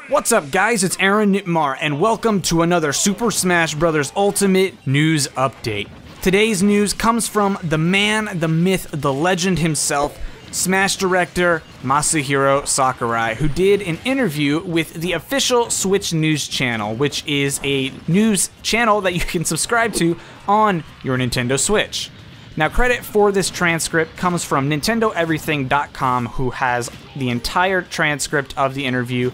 What's up guys, it's Aaronitmar and welcome to another Super Smash Bros. Ultimate news update. Today's news comes from the man, the myth, the legend himself, Smash director Masahiro Sakurai, who did an interview with the official Switch News channel, which is a news channel that you can subscribe to on your Nintendo Switch. Now, credit for this transcript comes from NintendoEverything.com, who has the entire transcript of the interview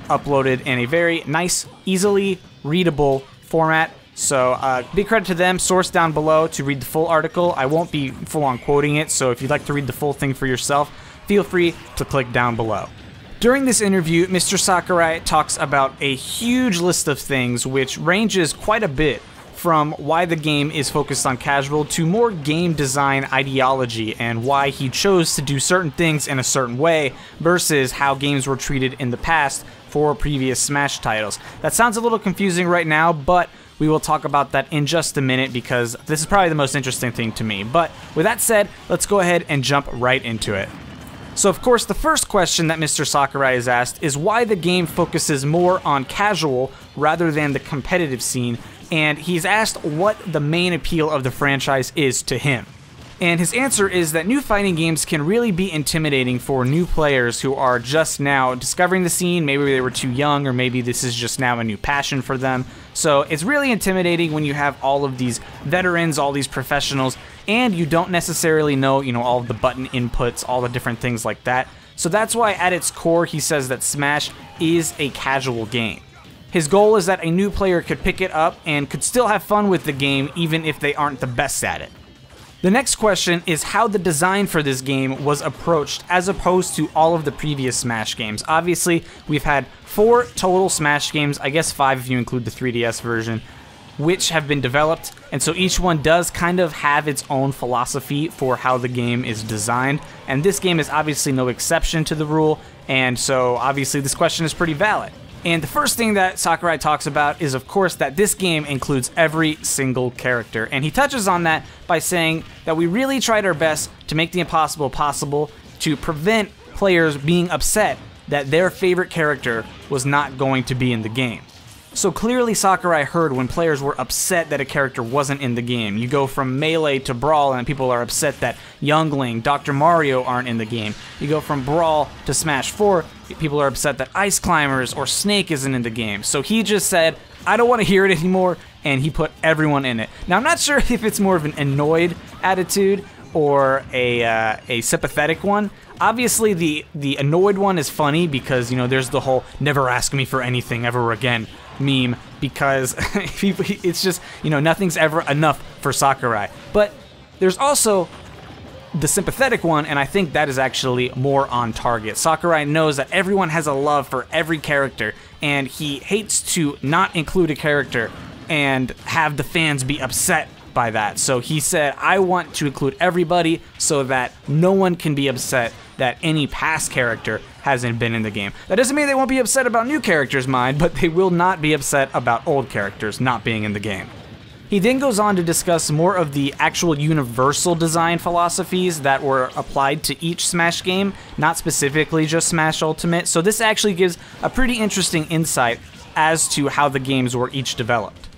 uploaded in a very nice, easily readable format. So big credit to them. Source down below to read the full article. I won't be full on quoting it, so if you'd like to read the full thing for yourself, feel free to click down below. During this interview, Mr. Sakurai talks about a huge list of things, which ranges quite a bit from why the game is focused on casual to more game design ideology and why he chose to do certain things in a certain way versus how games were treated in the past for previous Smash titles. That sounds a little confusing right now, but we will talk about that in just a minute because this is probably the most interesting thing to me. But with that said, let's go ahead and jump right into it. So of course, the first question that Mr. Sakurai is asked is why the game focuses more on casual rather than the competitive scene, and he's asked what the main appeal of the franchise is to him. And his answer is that new fighting games can really be intimidating for new players who are just now discovering the scene. Maybe they were too young, or maybe this is just now a new passion for them. So it's really intimidating when you have all of these veterans, all these professionals, and you don't necessarily know, all of the button inputs, all the different things like that. So that's why at its core, he says that Smash is a casual game. His goal is that a new player could pick it up and could still have fun with the game even if they aren't the best at it. The next question is how the design for this game was approached as opposed to all of the previous Smash games. Obviously, we've had 4 total Smash games, I guess 5 if you include the 3DS version, which have been developed, and so each one does kind of have its own philosophy for how the game is designed, and this game is obviously no exception to the rule, and so obviously this question is pretty valid. And the first thing that Sakurai talks about is, of course, that this game includes every single character. And he touches on that by saying that we really tried our best to make the impossible possible to prevent players being upset that their favorite character was not going to be in the game. So clearly Sakurai heard when players were upset that a character wasn't in the game. You go from Melee to Brawl and people are upset that Youngling, Dr. Mario aren't in the game. You go from Brawl to Smash 4, people are upset that Ice Climbers or Snake isn't in the game. So he just said, I don't want to hear it anymore, and he put everyone in it. Now I'm not sure if it's more of an annoyed attitude or a sympathetic one. Obviously the annoyed one is funny because, there's the whole never ask me for anything ever again meme, because it's just, nothing's ever enough for Sakurai. But there's also the sympathetic one, and I think that is actually more on target. Sakurai knows that everyone has a love for every character, and he hates to not include a character and have the fans be upset by that. So he said, I want to include everybody so that no one can be upset that any past character hasn't been in the game. That doesn't mean they won't be upset about new characters, mind, but they will not be upset about old characters not being in the game. He then goes on to discuss more of the actual universal design philosophies that were applied to each Smash game, not specifically just Smash Ultimate, so this actually gives a pretty interesting insight as to how the games were each developed.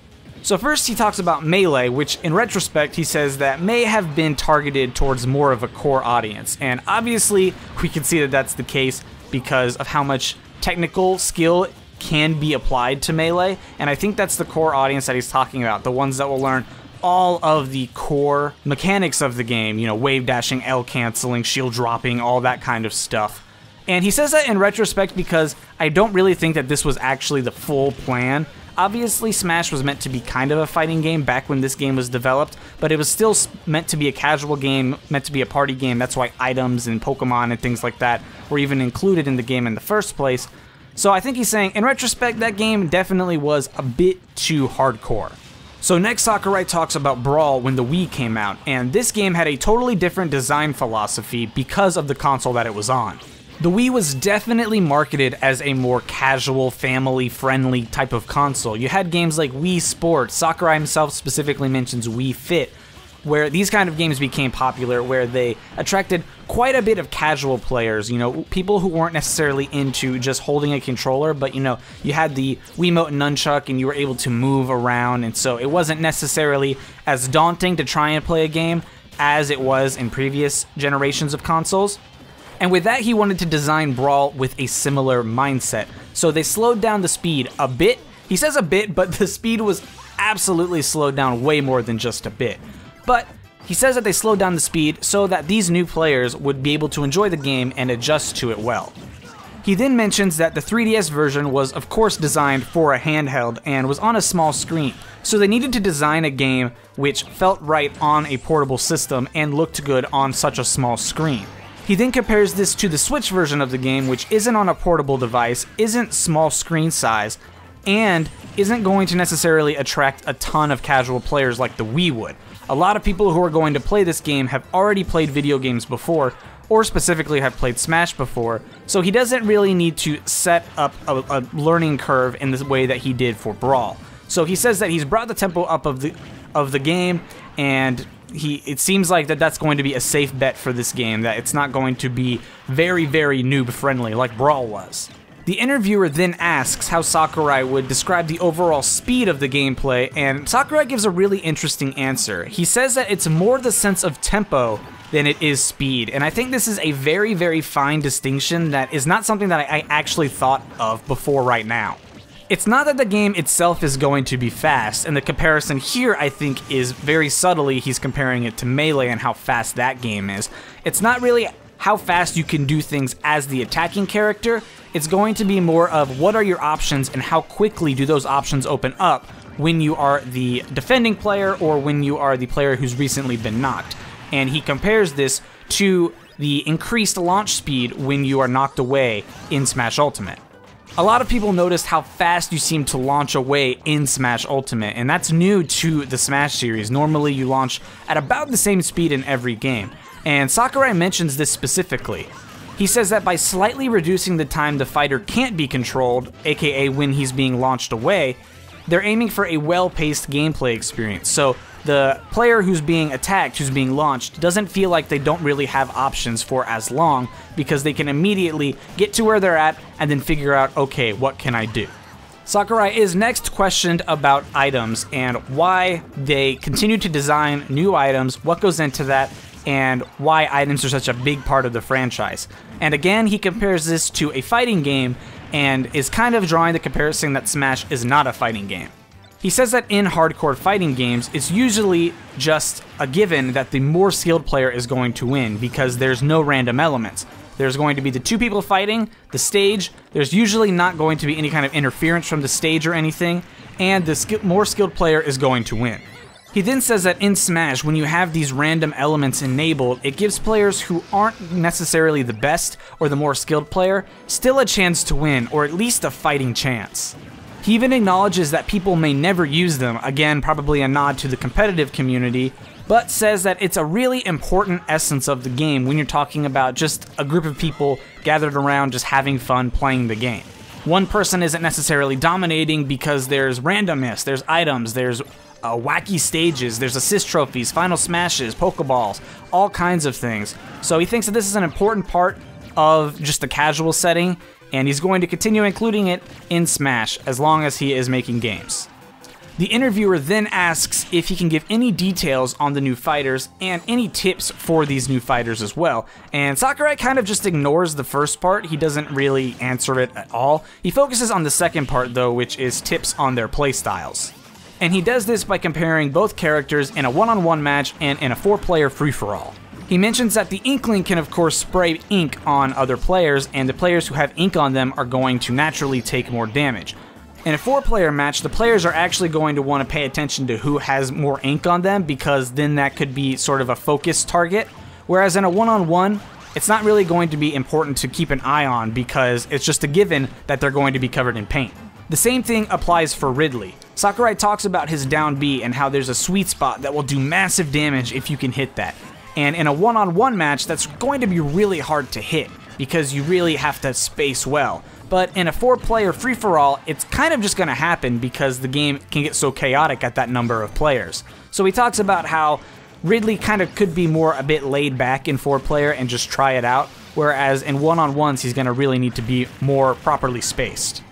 So first he talks about Melee, which in retrospect he says that may have been targeted towards more of a core audience, and obviously we can see that that's the case because of how much technical skill can be applied to Melee, and I think that's the core audience that he's talking about, the ones that will learn all of the core mechanics of the game, wave dashing, L canceling, shield dropping, all that kind of stuff. And he says that in retrospect because I don't really think that this was actually the full plan. Obviously, Smash was meant to be kind of a fighting game back when this game was developed, but it was still meant to be a casual game, meant to be a party game. That's why items and Pokemon and things like that were even included in the game in the first place. So I think he's saying, in retrospect, that game definitely was a bit too hardcore. So next, Sakurai talks about Brawl when the Wii came out, and this game had a totally different design philosophy because of the console that it was on. The Wii was definitely marketed as a more casual, family-friendly type of console. You had games like Wii Sports, Sakurai himself specifically mentions Wii Fit, where these kind of games became popular, where they attracted quite a bit of casual players, you know, people who weren't necessarily into just holding a controller, but, you know, you had the Wiimote and nunchuck and you were able to move around, and so it wasn't necessarily as daunting to try and play a game as it was in previous generations of consoles. And with that, he wanted to design Brawl with a similar mindset. So they slowed down the speed a bit. He says a bit, but the speed was absolutely slowed down way more than just a bit. But he says that they slowed down the speed so that these new players would be able to enjoy the game and adjust to it well. He then mentions that the 3DS version was of course designed for a handheld and was on a small screen, so they needed to design a game which felt right on a portable system and looked good on such a small screen. He then compares this to the Switch version of the game, which isn't on a portable device, isn't small screen size, and isn't going to necessarily attract a ton of casual players like the Wii would. A lot of people who are going to play this game have already played video games before, or specifically have played Smash before, so he doesn't really need to set up a learning curve in the way that he did for Brawl. So he says that he's brought the tempo up of the game, and it seems like that's going to be a safe bet for this game, that it's not going to be very, very noob friendly like Brawl was. The interviewer then asks how Sakurai would describe the overall speed of the gameplay, and Sakurai gives a really interesting answer. He says that it's more the sense of tempo than it is speed, and I think this is a very, very fine distinction that is not something that I actually thought of before right now. It's not that the game itself is going to be fast, and the comparison here I think is very subtly he's comparing it to Melee and how fast that game is. It's not really how fast you can do things as the attacking character, it's going to be more of what are your options and how quickly do those options open up when you are the defending player or when you are the player who's recently been knocked. And he compares this to the increased launch speed when you are knocked away in Smash Ultimate. A lot of people noticed how fast you seem to launch away in Smash Ultimate, and that's new to the Smash series. Normally you launch at about the same speed in every game, and Sakurai mentions this specifically. He says that by slightly reducing the time the fighter can't be controlled, aka when he's being launched away, they're aiming for a well-paced gameplay experience. So the player who's being attacked, who's being launched, doesn't feel like they don't really have options for as long because they can immediately get to where they're at and then figure out, okay, what can I do? Sakurai is next questioned about items and why they continue to design new items, what goes into that, and why items are such a big part of the franchise. And again, he compares this to a fighting game and is kind of drawing the comparison that Smash is not a fighting game. He says that in hardcore fighting games, it's usually just a given that the more skilled player is going to win because there's no random elements. There's going to be the two people fighting, the stage, there's usually not going to be any kind of interference from the stage or anything, and the more skilled player is going to win. He then says that in Smash, when you have these random elements enabled, it gives players who aren't necessarily the best or the more skilled player still a chance to win, or at least a fighting chance. He even acknowledges that people may never use them, again probably a nod to the competitive community, but says that it's a really important essence of the game when you're talking about just a group of people gathered around just having fun playing the game. One person isn't necessarily dominating because there's randomness, there's items, there's wacky stages, there's assist trophies, final smashes, pokeballs, all kinds of things. So he thinks that this is an important part of just the casual setting, and he's going to continue including it in Smash as long as he is making games. The interviewer then asks if he can give any details on the new fighters and any tips for these new fighters as well, and Sakurai kind of just ignores the first part. He doesn't really answer it at all. He focuses on the second part though, which is tips on their playstyles. And he does this by comparing both characters in a one-on-one match and in a 4-player free-for-all. He mentions that the Inkling can of course spray ink on other players, and the players who have ink on them are going to naturally take more damage. In a 4-player match, the players are actually going to want to pay attention to who has more ink on them, because then that could be sort of a focus target, whereas in a one-on-one, it's not really going to be important to keep an eye on because it's just a given that they're going to be covered in paint. The same thing applies for Ridley. Sakurai talks about his down B and how there's a sweet spot that will do massive damage if you can hit that. And in a one-on-one match, that's going to be really hard to hit because you really have to space well. But in a 4-player free-for-all, it's kind of just going to happen because the game can get so chaotic at that number of players. So he talks about how Ridley kind of could be more a bit laid back in 4-player and just try it out, whereas in one-on-ones he's going to really need to be more properly spaced.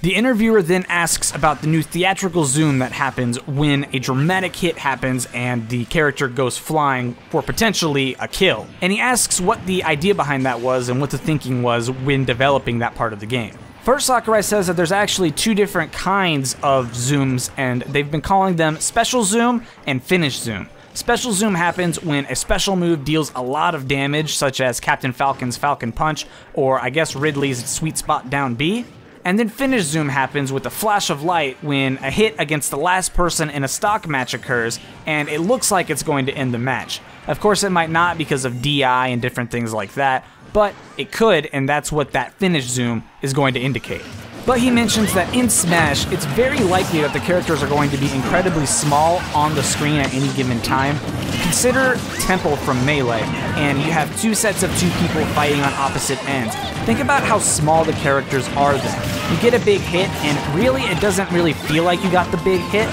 The interviewer then asks about the new theatrical zoom that happens when a dramatic hit happens and the character goes flying for potentially a kill. And he asks what the idea behind that was and what the thinking was when developing that part of the game. First, Sakurai says that there's actually 2 different kinds of zooms, and they've been calling them special zoom and finish zoom. Special zoom happens when a special move deals a lot of damage, such as Captain Falcon's Falcon Punch, or I guess Ridley's Sweet Spot Down B. And then finish zoom happens with a flash of light when a hit against the last person in a stock match occurs, and it looks like it's going to end the match. Of course, it might not because of DI and different things like that, but it could, and that's what that finish zoom is going to indicate. But he mentions that in Smash, it's very likely that the characters are going to be incredibly small on the screen at any given time. Consider Temple from Melee, and you have 2 sets of 2 people fighting on opposite ends. Think about how small the characters are then. You get a big hit, and really it doesn't really feel like you got the big hit.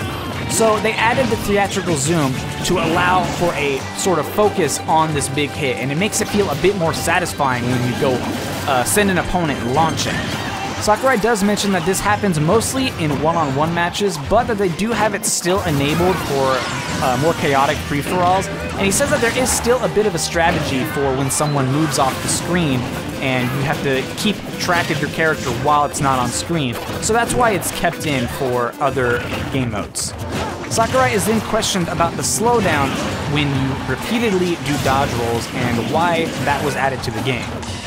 So they added the theatrical zoom to allow for a sort of focus on this big hit, and it makes it feel a bit more satisfying when you go send an opponent and launch it. Sakurai does mention that this happens mostly in one-on-one matches, but that they do have it still enabled for more chaotic free-for-alls, and he says that there is still a bit of a strategy for when someone moves off the screen, and you have to keep track of your character while it's not on screen, so that's why it's kept in for other game modes. Sakurai is then questioned about the slowdown when you repeatedly do dodge rolls and why that was added to the game.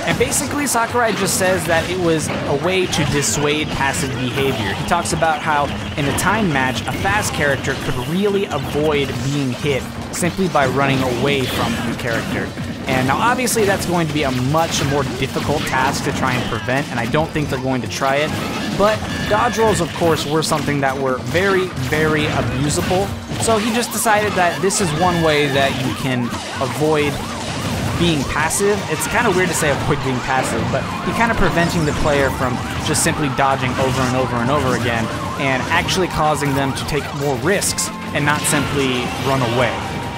And basically, Sakurai just says that it was a way to dissuade passive behavior. He talks about how in a time match, a fast character could really avoid being hit simply by running away from the character. And now obviously that's going to be a much more difficult task to try and prevent, and I don't think they're going to try it. But dodge rolls, of course, were something that were very, very abusable. So he just decided that this is one way that you can avoid being passive. It's kind of weird to say avoid being passive, but you're kind of preventing the player from just simply dodging over and over and over again and actually causing them to take more risks and not simply run away.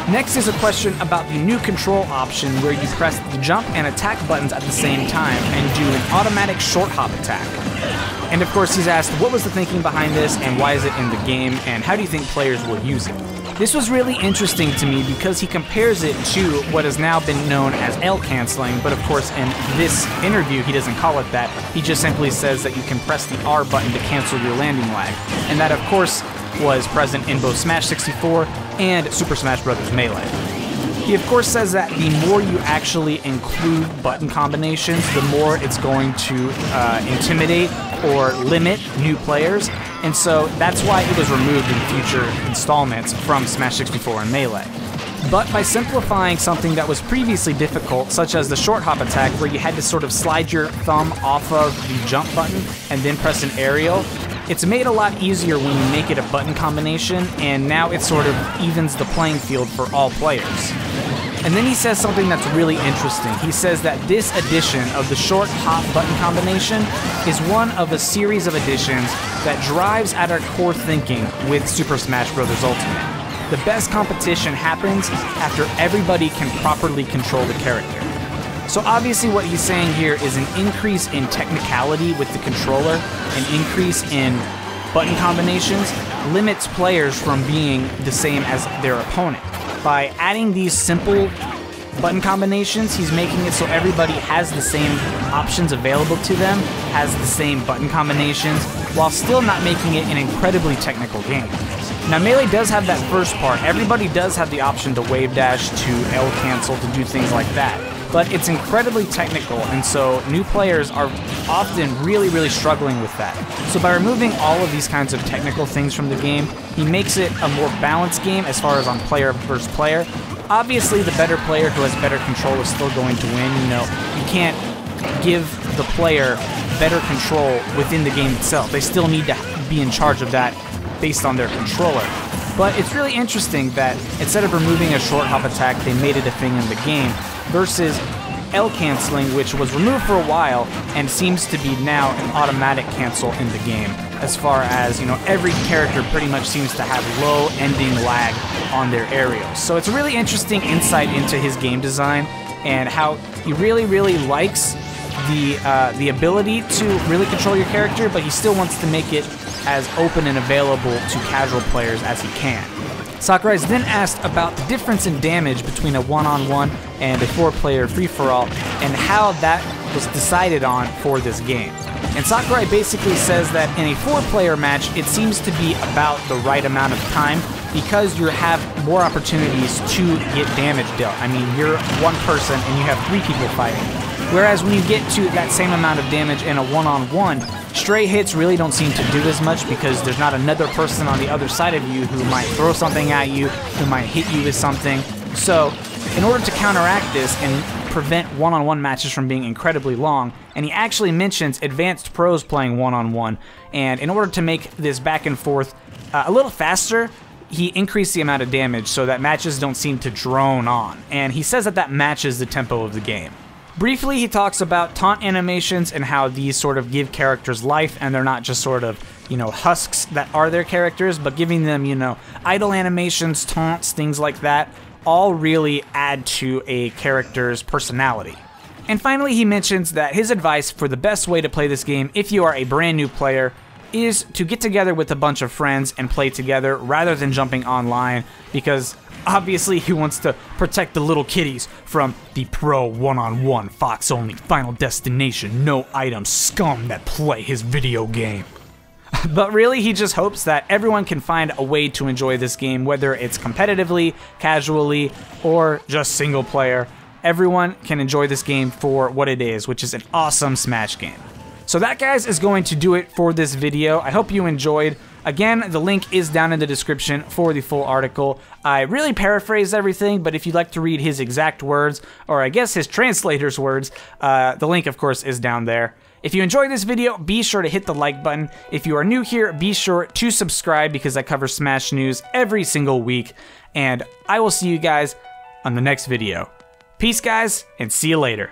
Next is a question about the new control option where you press the jump and attack buttons at the same time and do an automatic short hop attack. And of course he's asked what was the thinking behind this and why is it in the game and how do you think players will use it. This was really interesting to me because he compares it to what has now been known as L canceling, but of course in this interview he doesn't call it that. He just simply says that you can press the R button to cancel your landing lag. And that of course was present in both Smash 64 and Super Smash Bros. Melee. He of course says that the more you actually include button combinations, the more it's going to intimidate or limit new players, and so that's why it was removed in future installments from Smash 64 and Melee. But by simplifying something that was previously difficult, such as the short hop attack where you had to sort of slide your thumb off of the jump button and then press an aerial, it's made a lot easier when you make it a button combination, and now it sort of evens the playing field for all players. And then he says something that's really interesting. He says that this edition of the short hop button combination is one of a series of editions that drives at our core thinking with Super Smash Bros. Ultimate. The best competition happens after everybody can properly control the character. So obviously what he's saying here is an increase in technicality with the controller, an increase in button combinations, limits players from being the same as their opponent. By adding these simple button combinations, he's making it so everybody has the same options available to them, has the same button combinations, while still not making it an incredibly technical game. Now Melee does have that first part. Everybody does have the option to wave dash, to L cancel, to do things like that. But it's incredibly technical, and so new players are often really struggling with that. So by removing all of these kinds of technical things from the game, he makes it a more balanced game as far as on player versus player. Obviously, the better player who has better control is still going to win. You know, you can't give the player better control within the game itself. They still need to be in charge of that based on their controller. But it's really interesting that instead of removing a short hop attack, they made it a thing in the game, versus L canceling, which was removed for a while and seems to be now an automatic cancel in the game. As far as, you know, every character pretty much seems to have low ending lag on their aerials. So it's a really interesting insight into his game design and how he really likes the ability to really control your character, but he still wants to make it as open and available to casual players as he can. Sakurai is then asked about the difference in damage between a one-on-one and a 4-player free-for-all and how that was decided on for this game. And Sakurai basically says that in a 4-player match, it seems to be about the right amount of time because you have more opportunities to get damage dealt. I mean, you're one person and you have 3 people fighting. Whereas when you get to that same amount of damage in a one-on-one, stray hits really don't seem to do as much because there's not another person on the other side of you who might throw something at you, who might hit you with something. So in order to counteract this and prevent one-on-one matches from being incredibly long, and he actually mentions advanced pros playing one-on-one, and in order to make this back and forth a little faster, he increased the amount of damage so that matches don't seem to drone on, and he says that that matches the tempo of the game. Briefly, he talks about taunt animations and how these sort of give characters life, and they're not just sort of, you know, husks that are their characters, but giving them, you know, idle animations, taunts, things like that, all really add to a character's personality. And finally, he mentions that his advice for the best way to play this game if you are a brand new player is to get together with a bunch of friends and play together rather than jumping online, because obviously he wants to protect the little kiddies from the pro one-on-one Fox-only Final Destination no item scum that play his video game. But really, he just hopes that everyone can find a way to enjoy this game, whether it's competitively, casually, or just single player. Everyone can enjoy this game for what it is, which is an awesome Smash game. So that, guys, is going to do it for this video. I hope you enjoyed. Again, the link is down in the description for the full article. I really paraphrased everything, but if you'd like to read his exact words, or I guess his translator's words, the link, of course, is down there. If you enjoyed this video, be sure to hit the like button. If you are new here, be sure to subscribe because I cover Smash news every single week. And I will see you guys on the next video. Peace, guys, and see you later.